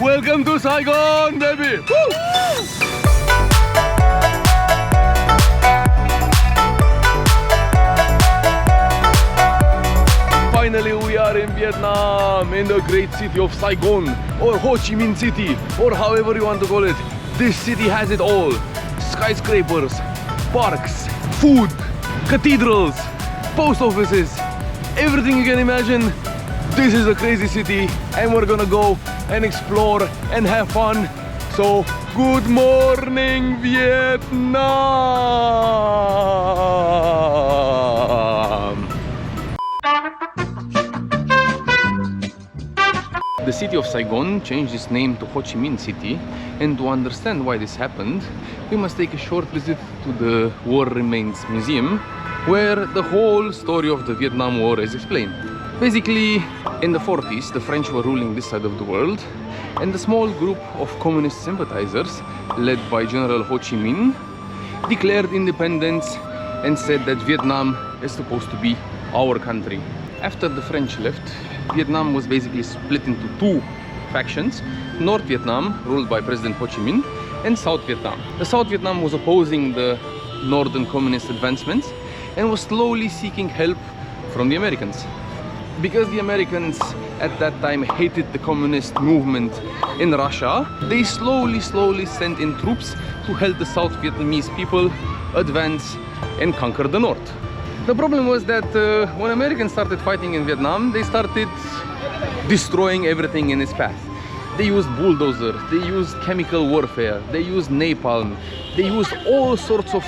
Welcome to Saigon, baby! Woo! Finally, we are in Vietnam, in the great city of Saigon, or Ho Chi Minh City, or however you want to call it. This city has it all. Skyscrapers, parks, food, cathedrals, post offices, everything you can imagine. This is a crazy city, and we're gonna go and explore and have fun. So, good morning, Vietnam! The city of Saigon changed its name to Ho Chi Minh City, and to understand why this happened, we must take a short visit to the War Remnants Museum, where the whole story of the Vietnam War is explained. Basically, in the 40s, the French were ruling this side of the world, and a small group of communist sympathizers, led by General Ho Chi Minh, declared independence and said that Vietnam is supposed to be our country. After the French left, Vietnam was basically split into two factions: North Vietnam, ruled by President Ho Chi Minh, and South Vietnam. The South Vietnam was opposing the northern communist advancements and was slowly seeking help from the Americans. Because the Americans at that time hated the communist movement in Russia, they slowly sent in troops to help the South Vietnamese people advance and conquer the north. The problem was that when Americans started fighting in Vietnam, they started destroying everything in its path. They used bulldozers, they used chemical warfare, they used napalm, they used all sorts of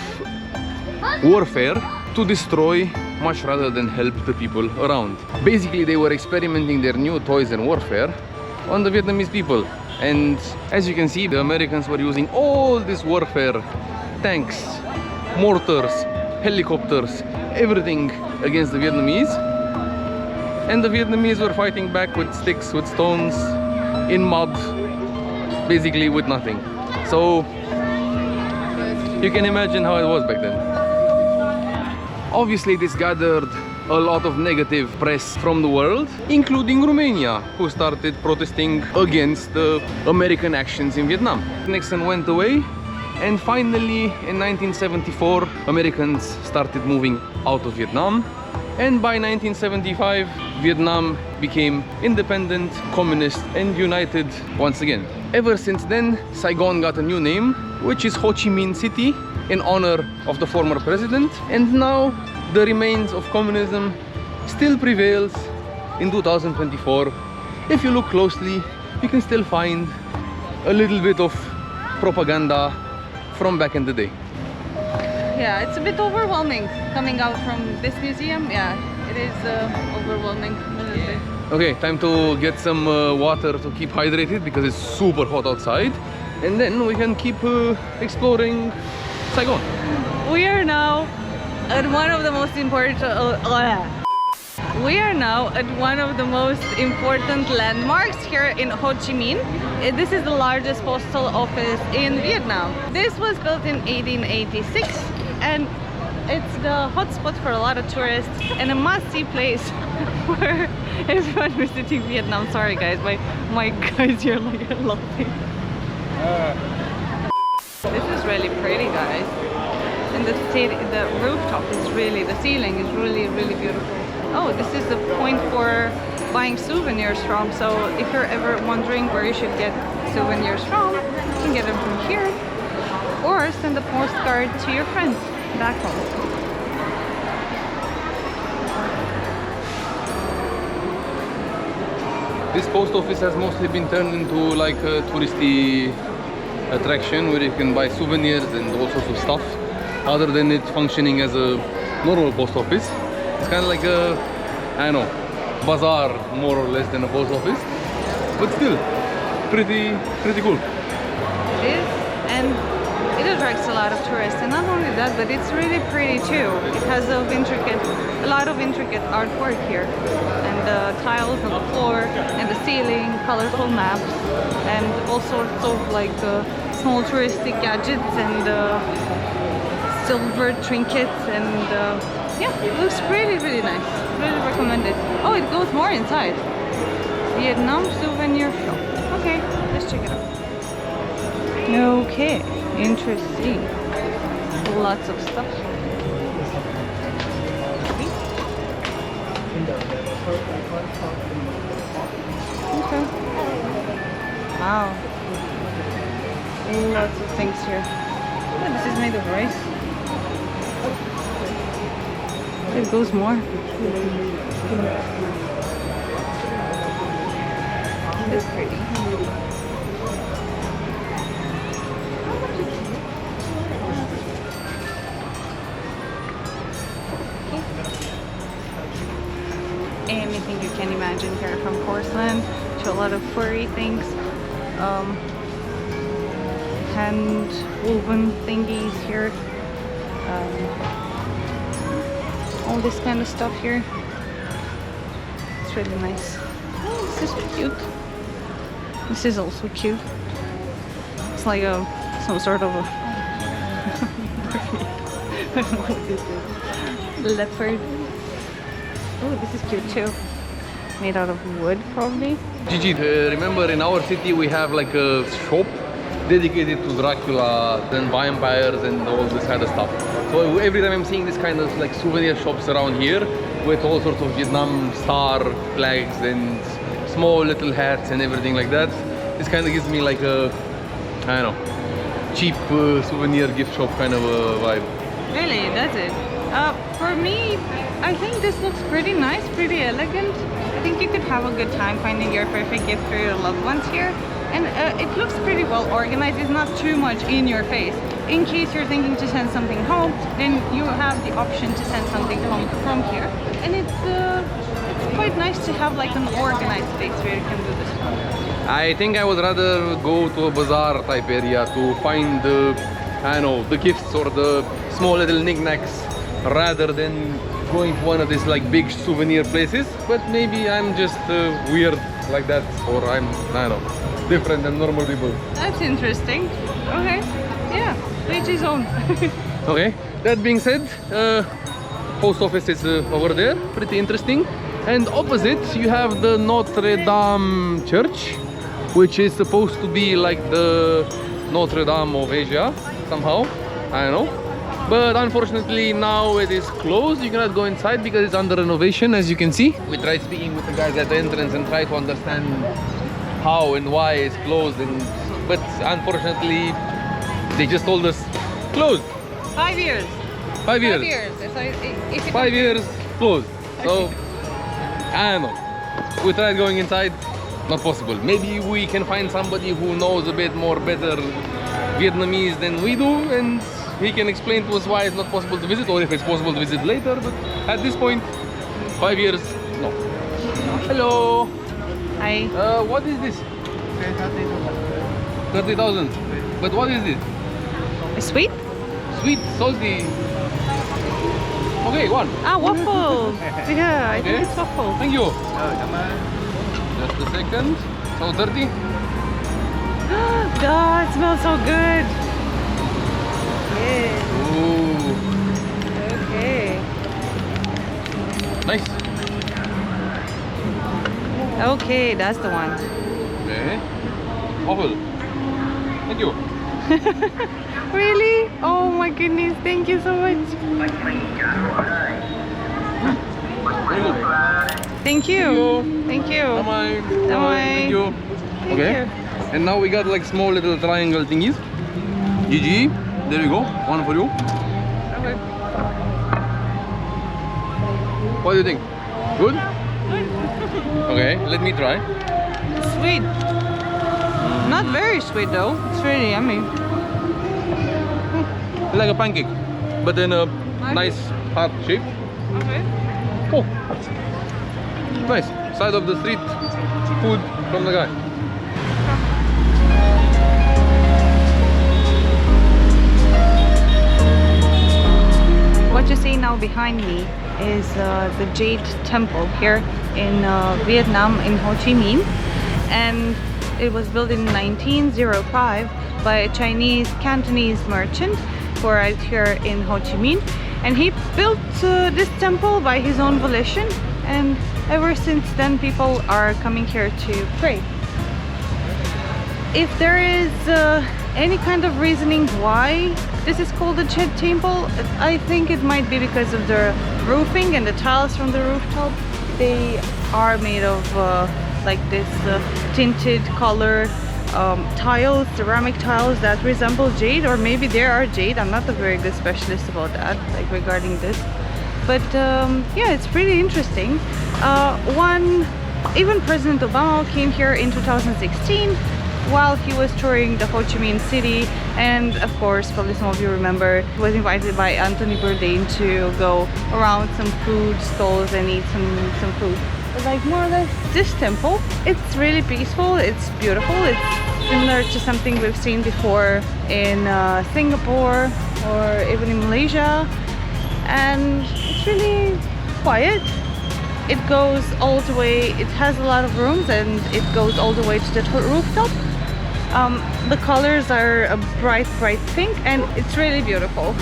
warfare to destroy much rather than help the people around. Basically, they were experimenting their new toys and warfare on the Vietnamese people. And as you can see, the Americans were using all this warfare, tanks, mortars, helicopters, everything against the Vietnamese. And the Vietnamese were fighting back with sticks, with stones, in mud, basically with nothing. So you can imagine how it was back then. Obviously, this gathered a lot of negative press from the world, including Romania, who started protesting against the American actions in Vietnam. Nixon went away, and finally in 1974 Americans started moving out of Vietnam, and by 1975 Vietnam became independent, communist and united once again. Ever since then, Saigon got a new name, which is Ho Chi Minh City, in honor of the former president, and now the remains of communism still prevails in 2024. If you look closely, you can still find a little bit of propaganda from back in the day. Yeah, it's a bit overwhelming coming out from this museum. Yeah, it is overwhelming a little bit. Okay, time to get some water to keep hydrated because it's super hot outside, and then we can keep exploring Saigon. We are now at one of the most important landmarks here in Ho Chi Minh. This is the largest postal office in Vietnam. This was built in 1886, and it's the hotspot for a lot of tourists and a must-see place for everyone visiting Vietnam. Sorry guys, my guys here like laughing. This is really pretty, guys. And the rooftop is really, the ceiling is really beautiful. Oh, this is the point for buying souvenirs from. So if you're ever wondering where you should get souvenirs from, you can get them from here, or send a postcard to your friends back home. This post office has mostly been turned into like a touristy attraction where you can buy souvenirs and all sorts of stuff, other than it functioning as a normal post office. It's kind of like a, I don't know, bazaar more or less than a post office, but still pretty cool. It is, and it attracts a lot of tourists, and not only that, but it's really pretty too. It has a lot of intricate artwork here, and the tiles on the floor and the ceiling, colorful maps, and all sorts of like small touristic gadgets and silver trinkets, and yeah, it looks really nice. Really recommend it. Oh, it goes more inside. Vietnam souvenir shop. Okay, let's check it out. Okay, interesting. Lots of stuff. Okay. Wow. Lots of things here. Oh, this is made of rice. There goes more. It's pretty. Anything you can imagine here, from porcelain to a lot of furry things, hand woven thingies here, all this kind of stuff here. It's really nice. Oh, this is cute. This is also cute. It's like some sort of a I don't know what this is. Leopard. Oh, this is cute too. Made out of wood, probably. Gigi, remember in our city we have like a shop dedicated to Dracula and vampires and all this kind of stuff. So every time I'm seeing this kind of like souvenir shops around here with all sorts of Vietnam star flags and small little hats and everything like that, this kind of gives me like a, I don't know, cheap souvenir gift shop kind of a vibe. Really, does it? For me, I think this looks pretty nice, pretty elegant. I think you could have a good time finding your perfect gift for your loved ones here. And it looks pretty well organized. It's not too much in your face. In case you're thinking to send something home, then you have the option to send something home from here. And it's quite nice to have like an organized space where you can do this. I think I would rather go to a bazaar type area to find the, I don't know, the gifts or the small little knickknacks rather than going to one of these like big souvenir places. But maybe I'm just weird like that, or I don't know, different than normal people. That's interesting. Okay, yeah, each his own. Okay, that being said, post office is over there, pretty interesting. And opposite you have the Notre Dame church, which is supposed to be like the Notre Dame of Asia somehow, I don't know. But unfortunately now it is closed. You cannot go inside because it's under renovation, as you can see. We tried speaking with the guys at the entrance and try to understand how and why it's closed, but unfortunately they just told us closed. 5 years. 5 years. 5 years. 5 years closed. So I don't know. We tried going inside, not possible. Maybe we can find somebody who knows a bit more better Vietnamese than we do, and he can explain to us why it's not possible to visit, or if it's possible to visit later. But at this point, 5 years, no. Hello. Hi. What is this? 30,000. But what is this? A sweet? Sweet, salty. Okay, one. Ah, waffles. Yeah, I think Okay. it's waffles. Thank you. Just a second. So 30. God, it smells so good. Yeah. Ooh, Okay. nice. Okay, that's the one. Okay. Waffle. Thank you. Really? Oh my goodness, thank you so much. Very good. Thank you. Thank you. Bye-bye. Bye-bye. Thank you. Thank Okay. you. And now we got like small little triangle thingies. Gigi, there you go. One for you. Okay. What do you think? Good? Okay, let me try. Sweet. Not very sweet though. It's really yummy. Like a pancake, but in a nice heart shape. Okay. Oh, nice. Side of the street food from the guy. What you see now behind me is the Jade Temple here in Vietnam, in Ho Chi Minh, and it was built in 1905 by a Chinese Cantonese merchant who arrived here in Ho Chi Minh, and he built this temple by his own volition, and ever since then people are coming here to pray. if there is any kind of reasoning why this is called the Jade Temple, I think it might be because of the roofing and the tiles from the rooftop. They are made of like this tinted color tiles, ceramic tiles that resemble jade, or maybe they are jade. I'm not a very good specialist about that, like regarding this. But yeah, it's pretty interesting. Even President Obama came here in 2016 while he was touring the Ho Chi Minh City, and of course, probably some of you remember, he was invited by Anthony Bourdain to go around some food stalls and eat some food. But like more or less this temple, it's really peaceful, it's beautiful, it's similar to something we've seen before in Singapore or even in Malaysia, and it's really quiet. It goes all the way, it has a lot of rooms and it goes all the way to the rooftop. The colors are a bright pink and it's really beautiful.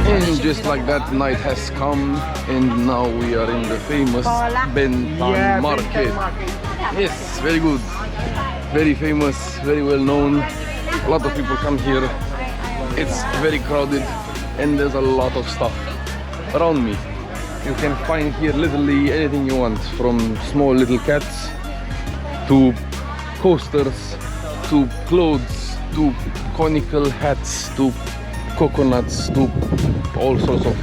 And just like that, night has come and now we are in the famous Ben Thanh Market. Yes, very good. Very famous, very well known. A lot of people come here. It's very crowded and there's a lot of stuff around me. You can find here literally anything you want, from small little cats to coasters to clothes to conical hats to coconuts to all sorts of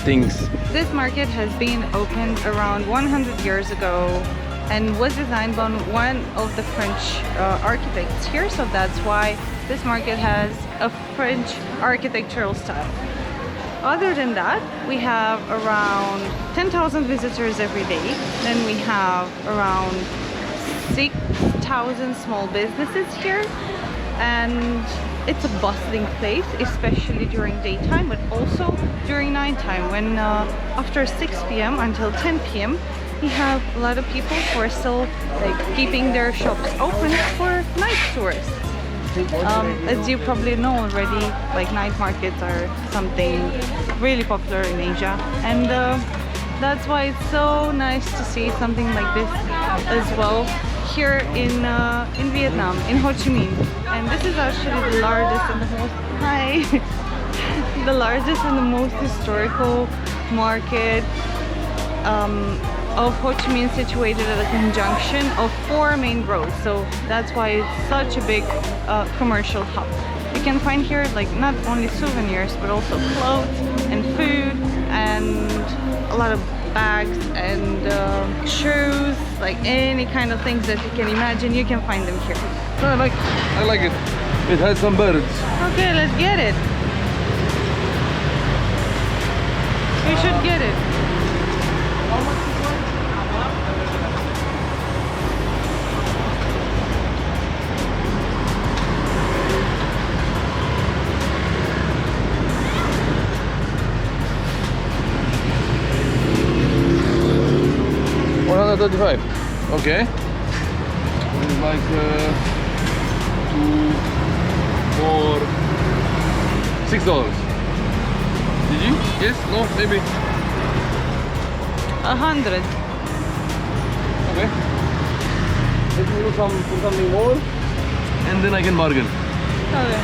things. This market has been opened around 100 years ago and was designed by one of the French architects here, so that's why this market has a French architectural style. Other than that, we have around 10,000 visitors every day. Then we have around 6,000 small businesses here, and it's a bustling place, especially during daytime, but also during nighttime, when after 6 p.m. until 10 p.m. we have a lot of people who are still like keeping their shops open for night tourists. As you probably know already, like night markets are something really popular in Asia, and that's why it's so nice to see something like this as well here in Vietnam, in Ho Chi Minh. And this is actually the largest and the most the largest and the most historical market of Ho Chi Minh, situated at a conjunction of 4 main roads. So that's why it's such a big commercial hub. You can find here like not only souvenirs but also clothes and food and a lot of bags and shoes, like any kind of things that you can imagine, you can find them here. I like it. It has some birds. Okay, let's get it. We should get it. $135. Okay. It's like 2, 4, $6. Did you? Yes? No? Maybe? 100. Okay. Let me look for something more, and then I can bargain. Okay.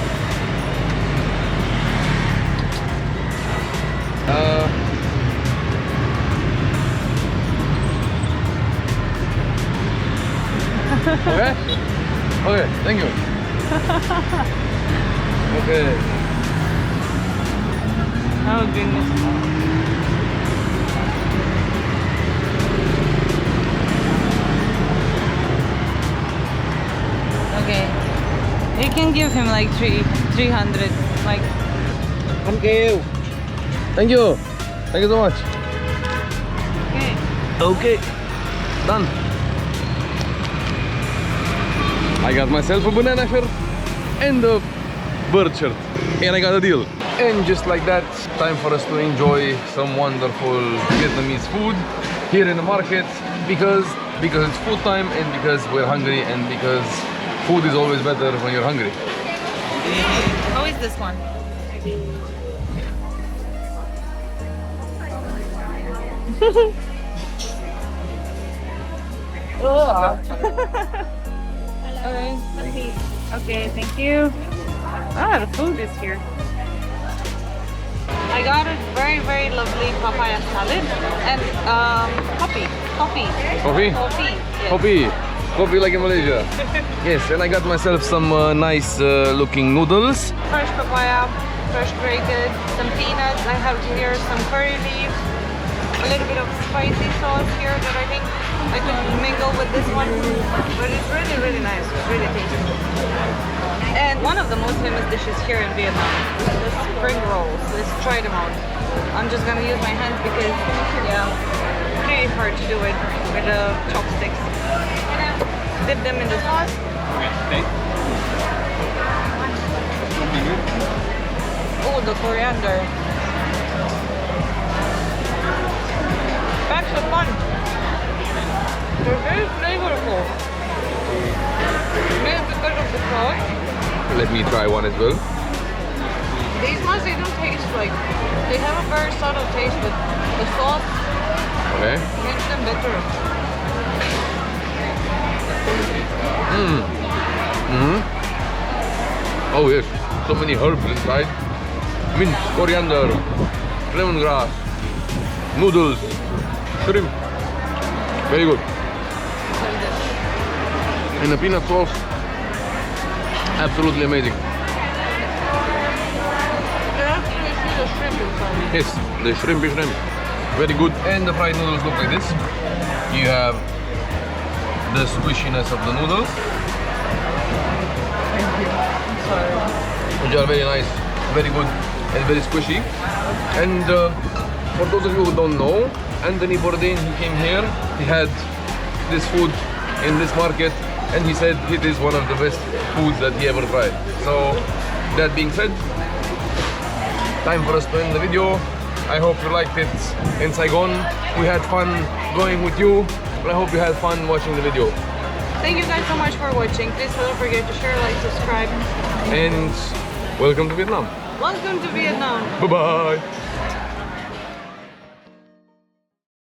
Okay? Okay, thank you. Okay. Oh goodness. Okay. You can give him like 300. Like. Thank you. Thank you. Thank you so much. Okay. Okay. Done. I got myself a banana shirt and a bird shirt, and I got a deal. And just like that, time for us to enjoy some wonderful Vietnamese food here in the market, because it's food time, and because we're hungry, and because Food is always better when you're hungry. How is this one? Okay, thank you. Ah, the food is here. I got a very, very lovely papaya salad and coffee. Coffee? Coffee. Yes. Coffee like in Malaysia. Yes, and I got myself some nice looking noodles. Fresh papaya, fresh grated, some peanuts. I have here some curry leaf, a little bit of spicy sauce here that I think I could mingle with this one. But it's really, really nice. It's really tasty. And one of the most famous dishes here in Vietnam, the spring rolls. Let's try them out. I'm just gonna use my hands because, yeah, pretty hard to do it with the chopsticks. Dip them in the sauce. Oh, the coriander. That's the fun. They're very flavorful. Maybe because of the sauce. Let me try one as well. These ones, they don't taste like, they have a very subtle taste, but the sauce makes them better. Oh yes, so many herbs inside. Mint, coriander, lemongrass, noodles, shrimp. Very good. And the peanut sauce, absolutely amazing. The shrimp inside. Yes, the shrimpy shrimp. Very good. And the fried noodles look like this. You have the squishiness of the noodles. Which are very nice, very good, and very squishy. And for those of you who don't know, Anthony Bourdain, he came here, he had this food in this market, and he said it is one of the best foods that he ever tried. So, that being said, time for us to end the video. I hope you liked it in Saigon. We had fun going with you, but I hope you had fun watching the video. Thank you guys so much for watching. Please don't forget to share, like, subscribe. And welcome to Vietnam. Welcome to Vietnam. Bye-bye.